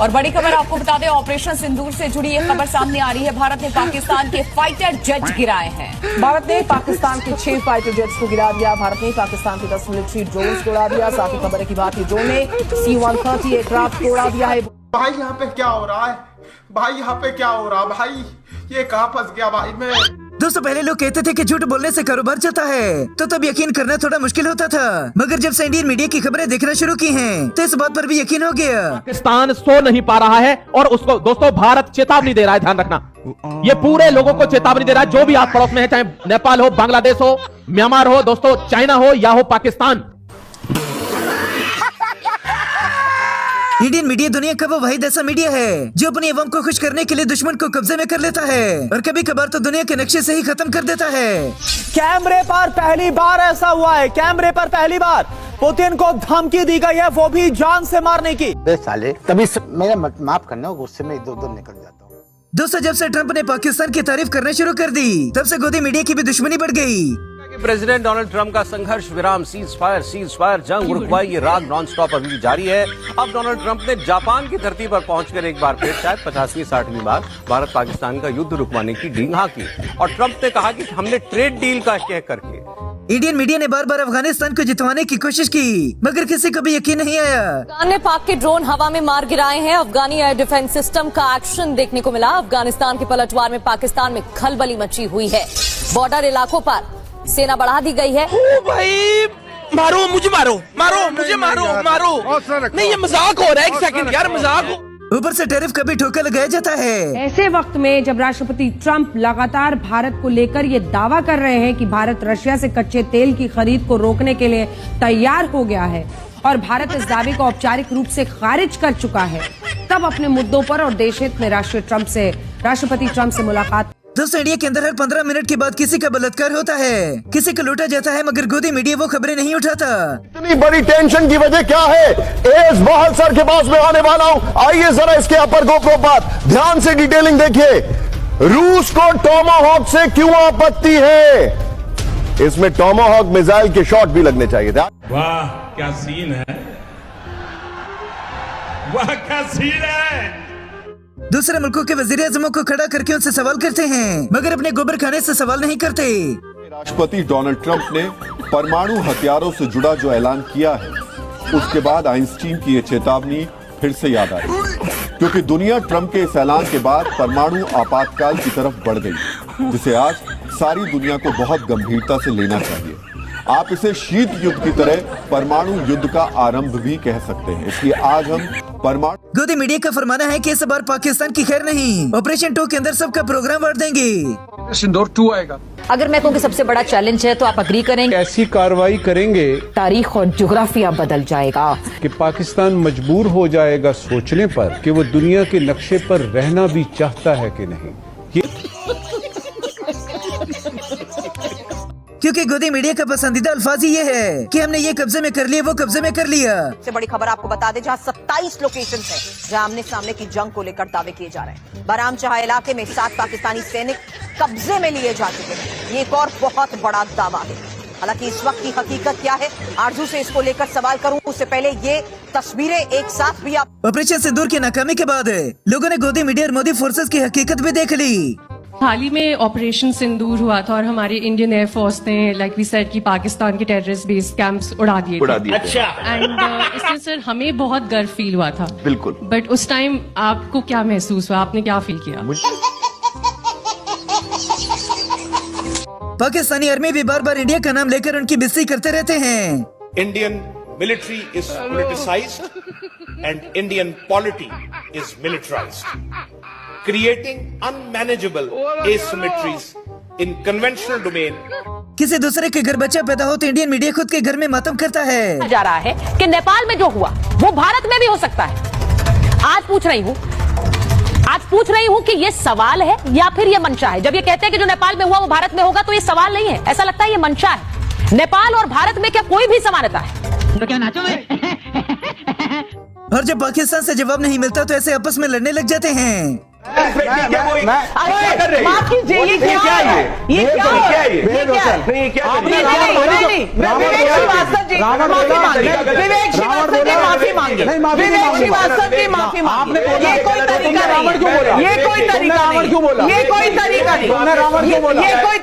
और बड़ी खबर आपको बता दें, ऑपरेशन सिंदूर से जुड़ी एक खबर सामने आ रही है। भारत ने पाकिस्तान के फाइटर जेट गिराए हैं। भारत ने पाकिस्तान के 6 फाइटर जेट्स को गिरा दिया। भारत ने पाकिस्तान के 10 मिलिट्री ड्रोन्स को उड़ा दिया। साथ ही खबर है कि भारतीय ड्रोन ने C-130 एयरक्राफ्ट को उड़ा दिया है। भाई यहाँ पे क्या हो रहा है? भाई यहाँ पे क्या हो रहा है? भाई ये कहाँ फंस गया भाई मैं। दोस्तों, पहले लोग कहते थे कि झूठ बोलने से कारोबार चलता है, तो तब यकीन करना थोड़ा मुश्किल होता था, मगर जब से इंडियन मीडिया की खबरें देखना शुरू की हैं, तो इस बात पर भी यकीन हो गया। पाकिस्तान सो नहीं पा रहा है और उसको दोस्तों भारत चेतावनी दे रहा है, ध्यान रखना। ये पूरे लोगों को चेतावनी दे रहा है, जो भी आप पड़ोस में है, चाहे नेपाल हो, बांग्लादेश हो, म्यांमार हो, दोस्तों चाइना हो या हो पाकिस्तान। इंडियन मीडिया दुनिया का वो वाहिद ऐसा मीडिया है जो अपनी अवाम को खुश करने के लिए दुश्मन को कब्जे में कर लेता है और कभी कभार तो दुनिया के नक्शे से ही खत्म कर देता है। कैमरे पर पहली बार ऐसा हुआ है, कैमरे पर पहली बार पुतिन को धमकी दी गई है, वो भी जान से मारने की। साले तभी मेरा माफ करना, गुस्से में इधर उधर निकल जाता हूँ। दोस्तों, जब से ट्रंप ने पाकिस्तान की तारीफ करना शुरू कर दी, तब से गोदी मीडिया की भी दुश्मनी बढ़ गई। प्रेसिडेंट डोनाल्ड ट्रंप का संघर्ष विराम, सीज फायर जंग रुकवाई, ये राग नॉन स्टॉप अभी भी जारी है। अब डोनाल्ड ट्रंप ने जापान की धरती पर पहुंचकर एक बार फिर शायद 50वीं-60वीं बार भारत पाकिस्तान का युद्ध रुकवाने की डींग हाँकी और ट्रंप ने कहा कि हमने ट्रेड डील का कह करके। इंडियन मीडिया ने बार बार अफगानिस्तान को जितवाने की कोशिश की, मगर किसी को भी यकीन नहीं आया। अफगान ने पाक के ड्रोन हवा में मार गिराए हैं। अफगानी एयर डिफेंस सिस्टम का एक्शन देखने को मिला। अफगानिस्तान के पलटवार में पाकिस्तान में खलबली मची हुई है। बॉर्डर इलाकों पर सेना बढ़ा दी गई है। ओ भाई, मारो मुझे, मारो मुझे, मारो नहीं, ये मजाक हो रहा है। एक सेकंड यार, मजाक हो। ऊपर से टैरिफ का भी ठोका लगाया जाता है। ऐसे वक्त में जब राष्ट्रपति ट्रंप लगातार भारत को लेकर ये दावा कर रहे हैं कि भारत रशिया से कच्चे तेल की खरीद को रोकने के लिए तैयार हो गया है और भारत इस दावे को औपचारिक रूप से खारिज कर चुका है, तब अपने मुद्दों पर और देश हित में राष्ट्रपति ट्रंप से मुलाकात। दोस्तों, इंडिया के अंदर हर 15 मिनट के बाद किसी का बलात्कार होता है, किसी को लूटा जाता है, मगर गोदी मीडिया वो खबरें नहीं उठाता। इतनी बड़ी टेंशन की वजह क्या है? एस बहाल सर के पास में आने वाला हूं। आइए जरा इसके अपर गोप्रो पर ध्यान से डिटेलिंग देखिए। रूस को टोमाहॉक से क्यों आपत्ति है? इसमें टोमाहॉक मिसाइल के शॉट भी लगने चाहिए। वाह क्या सीन है, वाह क्या सीन है। दूसरे मुल्कों के वज़ीर-ए-आज़मों को खड़ा करके उनसे सवाल करते हैं, मगर अपने गोबर खाने से सवाल नहीं करते। राष्ट्रपति डोनाल्ड ट्रंप ने परमाणु हथियारों से जुड़ा जो ऐलान किया है, उसके बाद आइंस्टीन की ये चेतावनी फिर से याद आई, क्योंकि दुनिया ट्रंप के इस ऐलान के बाद परमाणु आपातकाल की तरफ बढ़ गई, जिसे आज सारी दुनिया को बहुत गंभीरता से लेना चाहिए। आप इसे शीत युद्ध की तरह परमाणु युद्ध का आरंभ भी कह सकते हैं। इसलिए आज हम परमाणु। गोदी मीडिया का फरमाना है कि इस बार पाकिस्तान की खैर नहीं, ऑपरेशन 2 के अंदर सबका प्रोग्राम बांट देंगे। सिंदूर 2 आएगा। अगर मैं कहूँ कि सबसे बड़ा चैलेंज है तो आप अग्री करेंगे? ऐसी कार्रवाई करेंगे तारीख और जुग्राफिया बदल जाएगा कि पाकिस्तान मजबूर हो जाएगा सोचने पर कि वो दुनिया के नक्शे पर रहना भी चाहता है कि नहीं। क्योंकि गोदी मीडिया का पसंदीदा अल्फाज ये है कि हमने ये कब्जे में कर लिया, वो कब्जे में कर लिया। सबसे बड़ी खबर आपको बता दें, जहां 27 लोकेशंस हैं जहां आमने सामने की जंग को लेकर दावे किए जा रहे हैं। बाराम चहा इलाके में 7 पाकिस्तानी सैनिक कब्जे में लिए जा चुके हैं। ये एक और बहुत बड़ा दावा है। हालांकि इस वक्त की हकीकत क्या है, आरजू से इसको लेकर सवाल करूं उससे पहले ये तस्वीरें एक साथ भी आप। ऑपरेशन सिंदूर की नाकामी के बाद लोगों ने गोदी मीडिया और मोदी फोर्सेस की हकीकत भी देख ली। हाल ही में ऑपरेशन सिंदूर हुआ था और हमारे इंडियन एयरफोर्स ने लाइक वी सेड कि पाकिस्तान के टेररिस्ट बेस कैंप्स उड़ा दिए थे। अच्छा। एंड इससे सर हमें बहुत गर्व फील हुआ था। बिल्कुल। बट उस टाइम आपको क्या महसूस हुआ, आपने क्या फील किया? पाकिस्तानी आर्मी भी बार बार इंडिया का नाम लेकर उनकी बेइज्जती करते रहते हैं। Indian military is politicised and Indian polity is militarised, creating unmanageable asymmetries in conventional domain। किसी दूसरे के घर बच्चा पैदा हो तो इंडियन मीडिया खुद के घर में मातम करता है। जा रहा है कि नेपाल में जो हुआ वो भारत में भी हो सकता है। आज पूछ रही हूँ कि ये सवाल है या फिर ये मंशा है। जब ये कहते हैं कि जो नेपाल में हुआ वो भारत में होगा, तो ये सवाल नहीं है, ऐसा लगता है ये मंशा है। नेपाल और भारत में क्या कोई भी समानता है? तो क्या नाचो में? और जब पाकिस्तान से जवाब नहीं मिलता तो ऐसे आपस में लड़ने लग जाते हैं। माफ कीजिए, ये क्या है? ये क्या है? ये क्या है? विवेक श्रीवास्तव जी माफी मांगे। विवेक श्रीवास्तव जी माफी मांगे। विवेक श्रीवास्तव जी माफी मांगे। ये कोई तरीका नहीं। ये कोई तरीका नहीं। ये कोई तरीका नहीं। ये कोई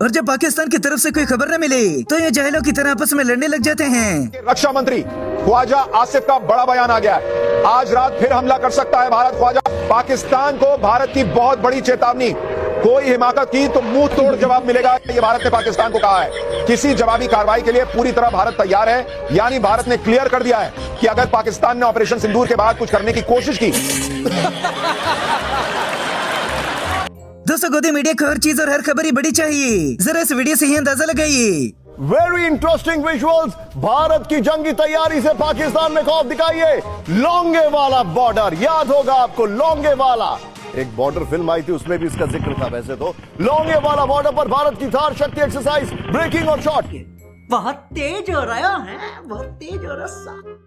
और जब पाकिस्तान की तरफ से कोई खबर न मिले तो ये जाहिलों की तरह आपस में लड़ने लग जाते हैं। रक्षा मंत्री ख्वाजा आसिफ का बड़ा बयान आ गया है। आज रात फिर हमला कर सकता है भारत। ख्वाजा पाकिस्तान को भारत की बहुत बड़ी चेतावनी, कोई हिमाकत की तो मुंह तोड़ जवाब मिलेगा, ये भारत ने पाकिस्तान को कहा है। किसी जवाबी कार्रवाई के लिए पूरी तरह भारत तैयार है। यानी भारत ने क्लियर कर दिया है कि अगर पाकिस्तान ने ऑपरेशन सिंदूर के बाद कुछ करने की कोशिश की। दोस्तों, गोदी मीडिया को हर चीज और हर खबर ही बड़ी चाहिए। जरा इस वीडियो से ही अंदाजा लगाइए। Very interesting visuals. भारत की जंगी तैयारी से पाकिस्तान में खौफ दिखाइए। लोंगेवाला बॉर्डर याद होगा आपको, लोंगेवाला एक बॉर्डर फिल्म आई थी, उसमें भी इसका जिक्र था। वैसे तो लोंगेवाला बॉर्डर पर भारत की थार शक्ति एक्सरसाइज, ब्रेकिंग और शॉट बहुत तेज हो रहा है, बहुत तेज हो रहा।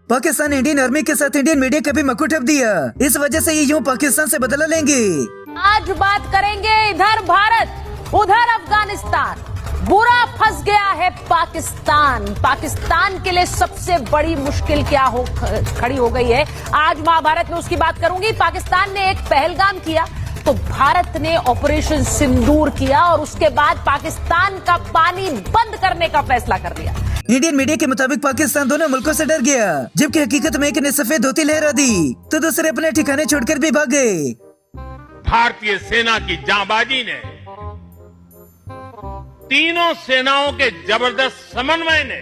पाकिस्तान ने इंडियन आर्मी के साथ इंडियन मीडिया का भी मक्खू ठप दिया। इस वजह से ये यूं पाकिस्तान से बदला लेंगे। आज बात करेंगे इधर भारत उधर अफगानिस्तान। बुरा फंस गया है पाकिस्तान। पाकिस्तान के लिए सबसे बड़ी मुश्किल क्या खड़ी हो गई है, आज महाभारत में उसकी बात करूंगी। पाकिस्तान ने एक पहलगाम किया तो भारत ने ऑपरेशन सिंदूर किया और उसके बाद पाकिस्तान का पानी बंद करने का फैसला कर लिया। इंडियन मीडिया के मुताबिक पाकिस्तान दोनों मुल्कों से डर गया, जबकि हकीकत में एक ने सफेद धोती लहरा दी तो दूसरे अपने ठिकाने छोड़कर भी भाग गए। भारतीय सेना की जांबाजी ने, तीनों सेनाओं के जबरदस्त समन्वय ने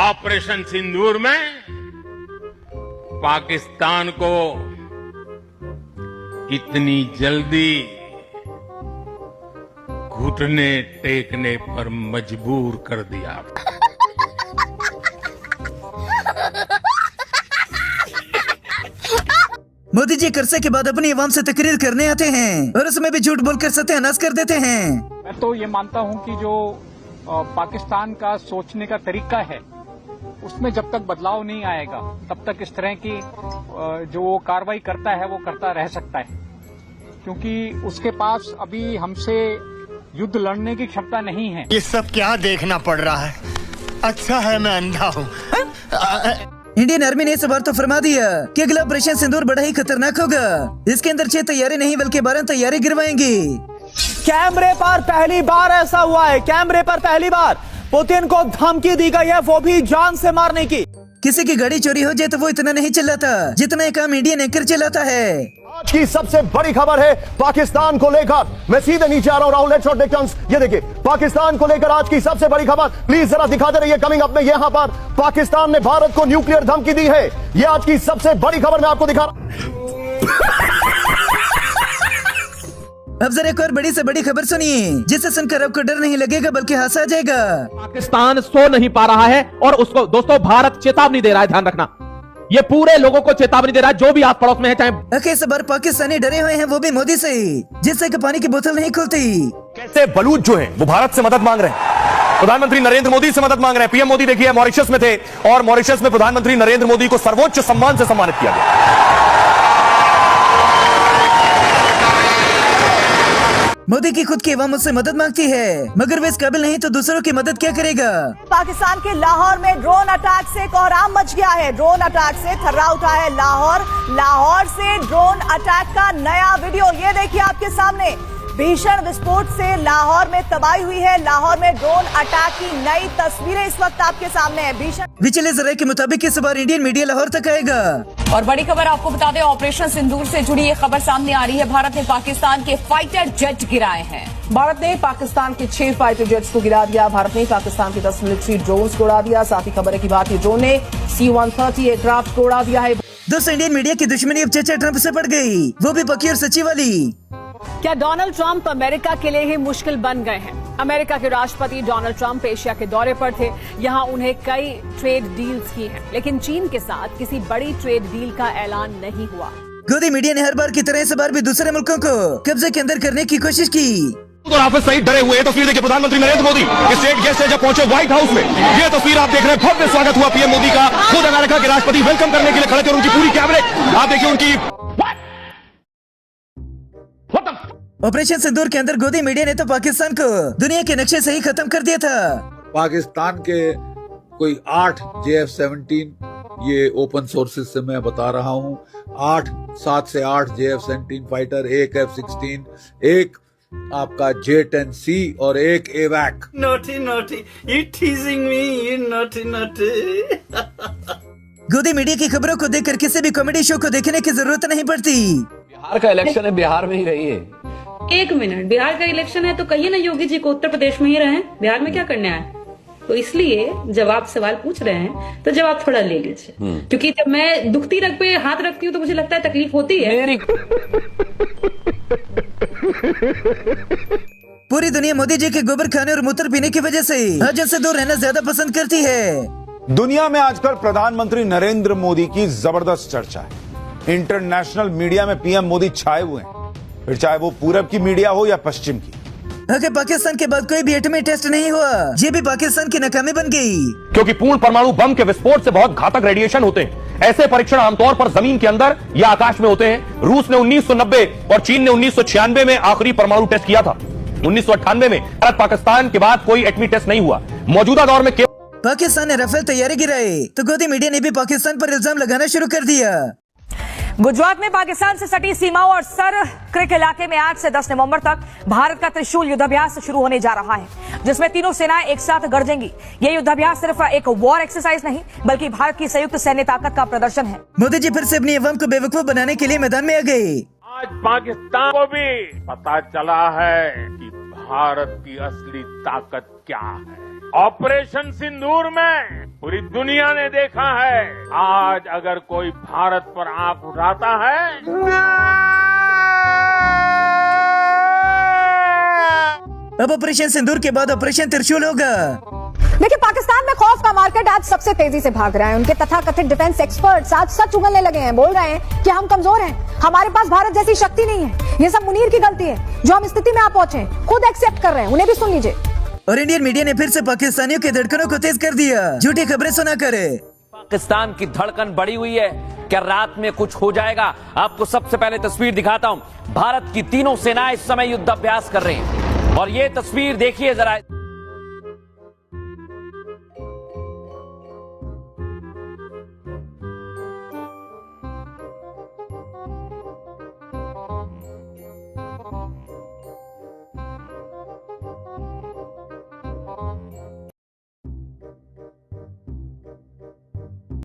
ऑपरेशन सिंदूर में पाकिस्तान को इतनी जल्दी घुटने टेकने पर मजबूर कर दिया। मोदी जी करसे के बाद अपनी आवाम से तकरीर करने आते हैं और उसमें भी झूठ बोलकर सत्यानाश कर देते हैं। मैं तो ये मानता हूं कि जो पाकिस्तान का सोचने का तरीका है उसमें जब तक बदलाव नहीं आएगा तब तक इस तरह की जो वो कार्रवाई करता है वो करता रह सकता है, क्योंकि उसके पास अभी हमसे युद्ध लड़ने की क्षमता नहीं है। ये सब क्या देखना पड़ रहा है? अच्छा है मैं अंधा हूँ। इंडियन आर्मी ने इस बार तो फरमा दिया कि अगला ऑपरेशन सिंदूर बड़ा ही खतरनाक होगा। इसके अंदर 6 तैयारी नहीं बल्कि 12 तैयारी गिरवाएंगे। कैमरे पर पहली बार ऐसा हुआ है। कैमरे पर पहली बार पुतिन को धमकी दी गई है, वो भी जान से मारने की। किसी की गाड़ी चोरी हो जाए तो वो इतना नहीं चिल्लाता जितना एक आम इंडियन एंकर चिल्लाता है। आज की सबसे बड़ी खबर है पाकिस्तान को लेकर। मैं सीधे नीचे आ रहा हूं राहुल, लेट्स शॉट टर्न्स। ये देखिए पाकिस्तान को लेकर आज की सबसे बड़ी खबर, प्लीज जरा दिखाते रहिए कमिंग अप में। यहाँ पर पाकिस्तान ने भारत को न्यूक्लियर धमकी दी है। ये आज की सबसे बड़ी खबर मैं आपको दिखा रहा। अब जरा एक और बड़ी से बड़ी खबर सुनिए, जिसे सुनकर आपको डर नहीं लगेगा बल्कि हंसा आ जाएगा। पाकिस्तान सो नहीं पा रहा है और उसको दोस्तों भारत चेतावनी दे रहा है, ध्यान रखना। ये पूरे लोगों को चेतावनी दे रहा है जो भी आस पड़ोस में है, चाहे इस बार पाकिस्तानी डरे हुए हैं, वो भी मोदी से, जिससे कि पानी की बोतल नहीं खुलती। कैसे बलूच जो है वो भारत से मदद मांग रहे हैं, प्रधानमंत्री नरेंद्र मोदी से मदद मांग रहे हैं। पीएम मोदी देखिए मॉरिशस में थे और मॉरिशस में प्रधानमंत्री नरेंद्र मोदी को सर्वोच्च सम्मान से सम्मानित किया गया। मोदी की खुद की अवाम उससे मदद मांगती है, मगर वे इस काबिल नहीं तो दूसरों की मदद क्या करेगा। पाकिस्तान के लाहौर में ड्रोन अटैक से कोहराम मच गया है। ड्रोन अटैक से थर्रा उठा है लाहौर। लाहौर से ड्रोन अटैक का नया वीडियो ये देखिए आपके सामने। भीषण विस्फोट से लाहौर में तबाही हुई है। लाहौर में ड्रोन अटैक की नई तस्वीरें इस वक्त आपके सामने है। भीषण पिछले जराये के मुताबिक इस बार इंडियन मीडिया लाहौर तक आएगा। और बड़ी खबर आपको बता दें, ऑपरेशन सिंदूर से जुड़ी ये खबर सामने आ रही है। भारत ने पाकिस्तान के फाइटर जेट गिराए हैं। भारत ने पाकिस्तान के 6 फाइटर जेट्स को गिरा दिया। भारत ने पाकिस्तान के 10 मिलिट्री ड्रोन्स को उड़ा दिया। साथ ही खबर है कि भारतीय ड्रोन ने C-130 एयरक्राफ्ट को उड़ा दिया है। दोस्तों, इंडियन मीडिया की दुश्मनी अब चाचा ट्रंप से पड़ गई, वो भी पक्की और सच्ची वाली। क्या डोनाल्ड ट्रंप अमेरिका के लिए ही मुश्किल बन गए हैं? अमेरिका के राष्ट्रपति डोनाल्ड ट्रंप एशिया के दौरे पर थे। यहां उन्हें कई ट्रेड डील्स की हैं, लेकिन चीन के साथ किसी बड़ी ट्रेड डील का ऐलान नहीं हुआ। गोदी मीडिया ने हर बार की तरह इस बार भी दूसरे मुल्कों को कब्जे के अंदर करने की कोशिश की। और हाफिज सईद डरे हुए। तस्वीर देखिए, प्रधानमंत्री नरेंद्र मोदी स्टेट गेस्ट से जब पहुंचे व्हाइट हाउस में, ये तस्वीर आप देख रहे हैं। भव्य स्वागत हुआ पीएम मोदी का। खुद अमेरिका के राष्ट्रपति वेलकम करने के लिए खड़े थे और उनकी पूरी कैबिनेट आप देखिए उनकी। ऑपरेशन सिंदूर के अंदर गोदी मीडिया ने तो पाकिस्तान को दुनिया के नक्शे से ही खत्म कर दिया था। पाकिस्तान के कोई 8 JF-17, ये ओपन सोर्सेज से मैं बता रहा हूँ, 7 से 8 JF-17 फाइटर, एक F-16, एक आपका J-10C और एक AWAC। Naughty, you teasing me, you naughty। गोदी मीडिया की खबरों को देखकर किसी भी कॉमेडी शो को देखने की जरूरत नहीं पड़ती। बिहार का इलेक्शन है, बिहार में ही रहिए। एक मिनट, बिहार का इलेक्शन है तो कहिए ना योगी जी को उत्तर प्रदेश में ही रहें, बिहार में क्या करने आए? तो इसलिए जब आप सवाल पूछ रहे हैं तो जवाब थोड़ा ले लीजिए, क्योंकि जब मैं दुखती रग पे हाथ रखती हूँ तो मुझे लगता है तकलीफ होती है। पूरी दुनिया मोदी जी के गोबर खाने और मूत्र पीने की वजह से हजम से दूर रहना ज्यादा पसंद करती है। दुनिया में आजकल प्रधानमंत्री नरेंद्र मोदी की जबरदस्त चर्चा है। इंटरनेशनल मीडिया में पीएम मोदी छाए हुए हैं, फिर चाहे वो पूरब की मीडिया हो या पश्चिम की। अगर पाकिस्तान के बाद कोई भी एटमी टेस्ट नहीं हुआ, ये भी पाकिस्तान की नाकामी बन गई। क्योंकि पूर्ण परमाणु बम के विस्फोट से बहुत घातक रेडिएशन होते हैं। ऐसे परीक्षण आमतौर पर जमीन के अंदर या आकाश में होते हैं। रूस ने 1990 और चीन ने 1996 में आखिरी परमाणु टेस्ट किया था। 1998 में भारत पाकिस्तान के बाद कोई एटमी टेस्ट नहीं हुआ। मौजूदा दौर में पाकिस्तान ने राफेल तैयारी गिराए तो गोदी मीडिया ने भी पाकिस्तान पर इल्जाम लगाना शुरू कर दिया। गुजरात में पाकिस्तान से सटी सीमाओं और सर क्रिक इलाके में 8 से 10 नवंबर तक भारत का त्रिशूल युद्धाभ्यास शुरू होने जा रहा है, जिसमें तीनों सेनाएं एक साथ गरजेंगी। ये युद्धाभ्यास सिर्फ एक वॉर एक्सरसाइज नहीं, बल्कि भारत की संयुक्त सैन्य ताकत का प्रदर्शन है। मोदी जी फिर से अपनी अवाम को बेवकूफ बनाने के लिए मैदान में आ गए। आज पाकिस्तान को भी पता चला है कि भारत की असली ताकत क्या है। ऑपरेशन सिंदूर में पूरी दुनिया ने देखा है, आज अगर कोई भारत पर आंख उठाता है, अब ऑपरेशन सिंदूर के बाद ऑपरेशन त्रिशूल होगा। देखिए, पाकिस्तान में खौफ का मार्केट आज सबसे तेजी से भाग रहा है। उनके तथाकथित डिफेंस एक्सपर्ट्स आज सच उगलने लगे हैं, बोल रहे हैं कि हम कमजोर हैं, हमारे पास भारत जैसी शक्ति नहीं है। ये सब मुनीर की गलती है जो हम स्थिति में आ पहुंचे, खुद एक्सेप्ट कर रहे हैं, उन्हें भी सुन लीजिए। और इंडियन मीडिया ने फिर से पाकिस्तानियों के धड़कनों को तेज कर दिया, झूठी खबरें सुना कर। पाकिस्तान की धड़कन बढ़ी हुई है, क्या रात में कुछ हो जाएगा? आपको सबसे पहले तस्वीर दिखाता हूं। भारत की तीनों सेनाएं इस समय युद्धाभ्यास कर रही हैं और ये तस्वीर देखिए जरा।